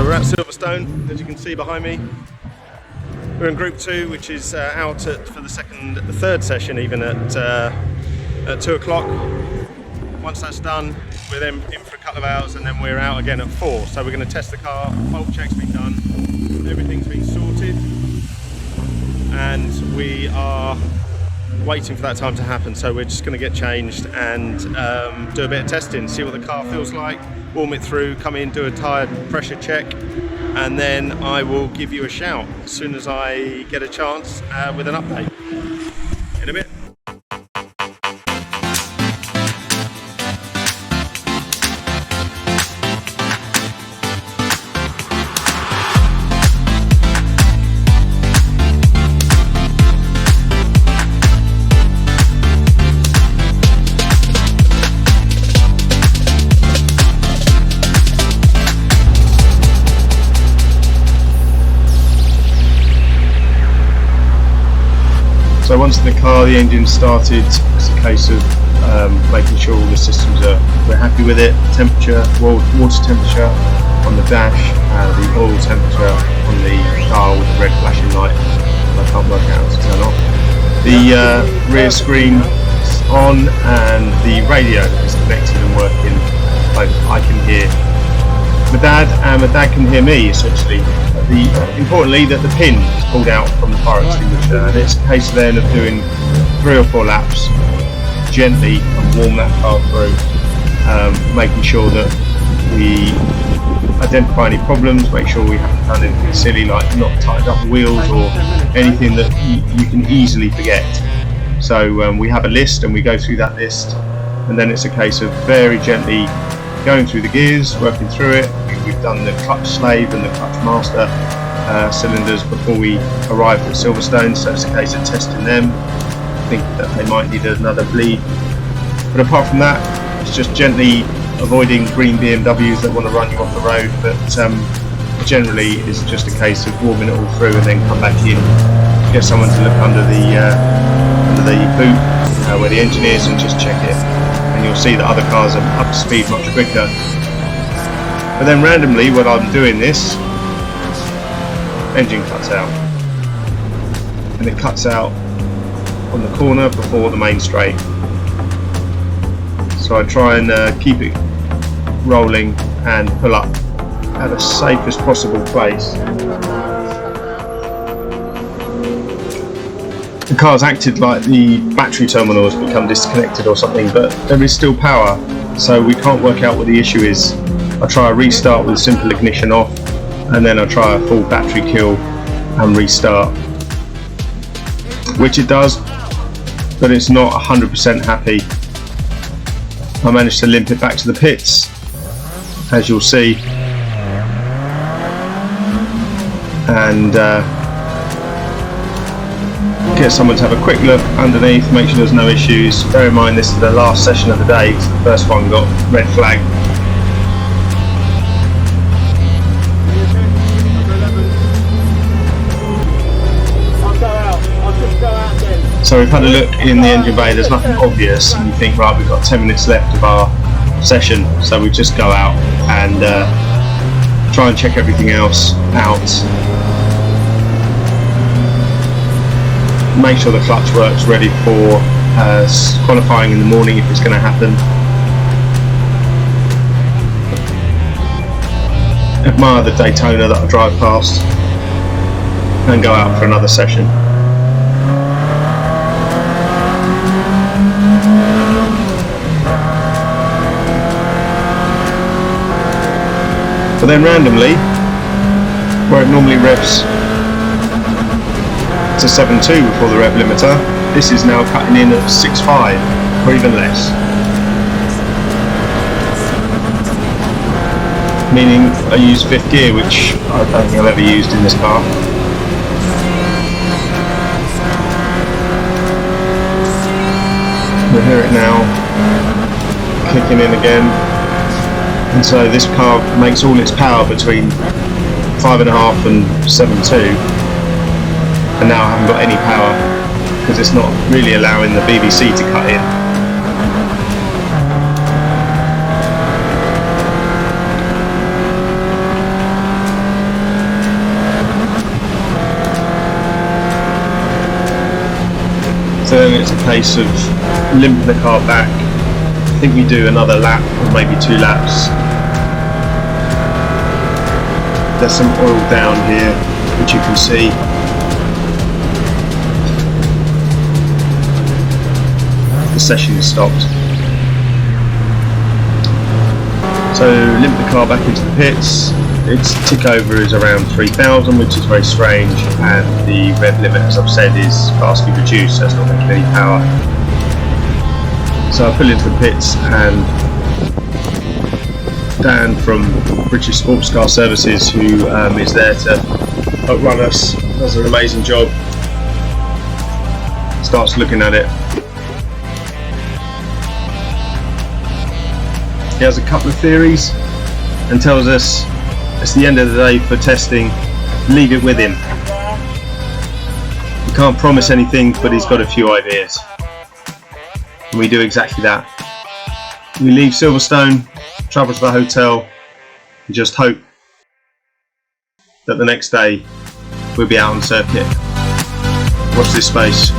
So we're at Silverstone, as you can see behind me. We're in Group 2, which is out for the third session even at 2 o'clock. Once that's done, we're then in for a couple of hours and then we're out again at 4. So we're going to test the car, fault check's been done, everything's been sorted, and we are waiting for that time to happen. So we're just going to get changed and do a bit of testing, see what the car feels like, warm it through, come in, do a tyre pressure check, and then I will give you a shout as soon as I get a chance with an update. In a bit. So once in the car, the engine started, it's a case of making sure all the systems we're happy with it. Temperature, water temperature on the dash, the oil temperature on the car with the red flashing light. I can't work out how to turn off. The rear screen is on and the radio is connected and working. I can hear my dad and my dad can hear me essentially. Importantly, that the pin is pulled out from the fire extinguisher, and it's a case then of doing 3 or 4 laps gently and warm that car through, making sure that we identify any problems, make sure we haven't done anything silly like not tightened up the wheels or anything that you can easily forget. So we have a list and we go through that list, and then it's a case of very gently going through the gears, working through it. We've done the clutch slave and the clutch master cylinders before we arrived at Silverstone, so it's a case of testing them. I think that they might need another bleed, but apart from that, it's just gently avoiding green BMWs that want to run you off the road. But generally, it's just a case of warming it all through and then come back in, get someone to look under the boot where the engine is and just check it. And you'll see that other cars are up to speed much quicker. But then randomly, when I'm doing this, engine cuts out, and it cuts out on the corner before the main straight. So I try and keep it rolling and pull up at the safest possible place. The car's acted like the battery terminal has become disconnected or something, but there is still power, so we can't work out what the issue is. I try a restart with simple ignition off, and then I try a full battery kill and restart, which it does, but it's not 100% happy. I managed to limp it back to the pits, as you'll see, and get someone to have a quick look underneath, make sure there's no issues. Bear in mind this is the last session of the day, because the first one got red flag. So we've had a look in the engine bay, there's nothing obvious, and you think, right, we've got 10 minutes left of our session, so we just go out and try and check everything else out. Make sure the clutch works, ready for qualifying in the morning if it's going to happen. Admire the Daytona that I drive past, and go out for another session. But then randomly, where it normally revs to 7.2 before the rev limiter, this is now cutting in at 6.5 or even less. Meaning I use 5th gear, which I don't think I've ever used in this car. We'll hear it now, kicking in again. And so this car makes all its power between 5.5 and 7.2, and now I haven't got any power because it's not really allowing the BBC to cut in. case of limping the car back. I think we do another lap or maybe 2 laps. There's some oil down here which you can see. The session is stopped. So limp the car back into the pits. Its tick over is around 3,000, which is very strange, and the rev limit, as I've said, is vastly reduced, so it's not making any power. So I pull into the pits, and Dan from British Sports Car Services, who is there to outrun us, does an amazing job. Starts looking at it. He has a couple of theories and tells us it's the end of the day for testing, leave it with him. We can't promise anything, but he's got a few ideas. And we do exactly that. We leave Silverstone, travel to the hotel, and just hope that the next day we'll be out on the circuit. Watch this space.